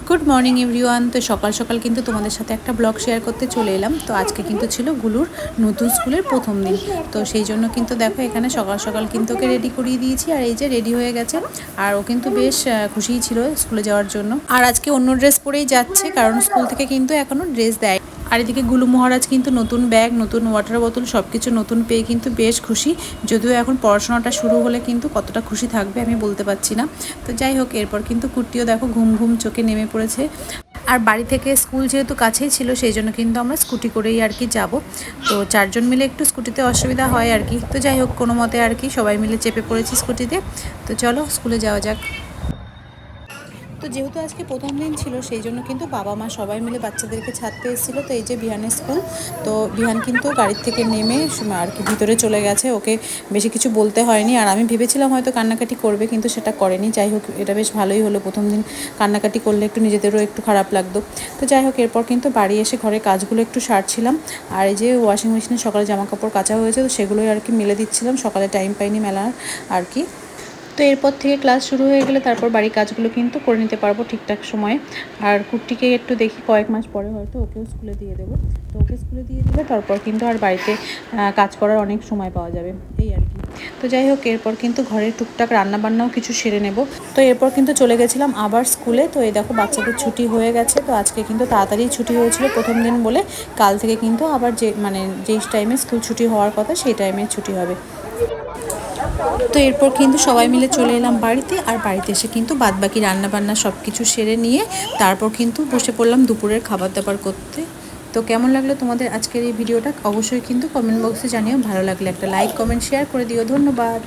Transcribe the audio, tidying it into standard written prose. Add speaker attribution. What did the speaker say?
Speaker 1: Good morning everyone. তো সকাল সকাল কিন্তু তোমাদের সাথে একটা ব্লগ শেয়ার করতে চলে এলাম। তো আজকে কিন্তু ছিল গুলুর নতুন স্কুলের প্রথম দিন। তো সেই জন্য কিন্তু দেখো এখানে সকাল সকাল কিন্তু ওকে রেডি করিয়ে দিয়েছি, আর এই যে রেডি হয়ে গেছে। আর ও কিন্তু বেশ খুশিই ছিল স্কুলে যাওয়ার জন্য। আর আজকে অন্য ড্রেস পরেই যাচ্ছে, কারণ স্কুল থেকে কিন্তু এখনও ড্রেস দেয়। আর এদিকে গুলু মহারাজ কিন্তু নতুন ব্যাগ, নতুন ওয়াটার বোতল সব কিছু নতুন পেয়ে কিন্তু বেশ খুশি। যদিও এখন পড়াশোনাটা শুরু হলে কিন্তু কতটা খুশি থাকবে আমি বলতে পারছি না। তো যাই হোক, এরপর কিন্তু কুট্টিও দেখো ঘুম ঘুম চোখে নেমে পড়েছে। আর বাড়ি থেকে স্কুল যেহেতু কাছেই ছিল, সেই জন্য কিন্তু আমরা স্কুটি করেই আর কি যাব। তো চারজন মিলে একটু স্কুটিতে অসুবিধা হয় আর কি। তো যাই হোক, কোনো মতে আর কি সবাই মিলে চেপে পড়েছি স্কুটিতে। তো চলো স্কুলে যাওয়া যাক। তো যেহেতু আজকে প্রথম দিন ছিল, সেই জন্য কিন্তু বাবা মা সবাই মিলে বাচ্চাদেরকে ছাড়তে এসেছিলো। তো এই যে বিহানের স্কুল। তো বিহান কিন্তু গাড়ির থেকে নেমে আর কি ভিতরে চলে গেছে, ওকে বেশি কিছু বলতে হয়নি। আর আমি ভেবেছিলাম হয়তো কান্নাকাটি করবে, কিন্তু সেটা করেনি। যাই হোক, এটা বেশ ভালোই হলো। প্রথম দিন কান্নাকাটি করলে একটু নিজেদেরও একটু খারাপ লাগতো। তো যাই হোক, এরপর কিন্তু বাড়ি এসে ঘরে কাজগুলো একটু সারছিলাম। আর এই যে ওয়াশিং মেশিনে সকালে জামা কাপড় কাচা হয়েছে, তো সেগুলোই আর কি মেলে দিচ্ছিলাম। সকালে টাইম পাইনি মেলার আর কি। তো এরপর থেকে ক্লাস শুরু হয়ে গেলে তারপর বাড়ির কাজগুলো কিন্তু করে নিতে পারবো ঠিকঠাক সময়ে। আর কুট্টিকে একটু দেখি কয়েক মাস পরে হয়তো ওকেও স্কুলে দিয়ে দেবো। তো ওকে স্কুলে দিয়ে দিলে তারপর কিন্তু আর বাড়িতে কাজ করার অনেক সময় পাওয়া যাবে, এই আর কি। তো যাই হোক, এরপর কিন্তু ঘরের টুকটাক রান্নাবান্নাও কিছু সেরে নেব। তো এরপর কিন্তু চলে গেছিলাম আবার স্কুলে। তো এই দেখো বাচ্চাদের ছুটি হয়ে গেছে। তো আজকে কিন্তু তাড়াতাড়ি ছুটি হয়েছিল প্রথম দিন বলে। কাল থেকে কিন্তু আবার যেই টাইমে স্কুল ছুটি হওয়ার কথা সেই টাইমে ছুটি হবে। তো এরপর কিন্তু সবাই মিলে চলে এলাম বাড়িতে। আর বাড়িতে এসে কিন্তু বাদবাকি রান্নাবান্না সব কিছু সেরে নিয়ে তারপর কিন্তু বসে পড়লাম দুপুরের খাবার দাবার করতে। তো কেমন লাগলো তোমাদের আজকের এই ভিডিওটা অবশ্যই কিন্তু কমেন্ট বক্সে জানিও। ভালো লাগলে একটা লাইক কমেন্ট শেয়ার করে দিও। ধন্যবাদ।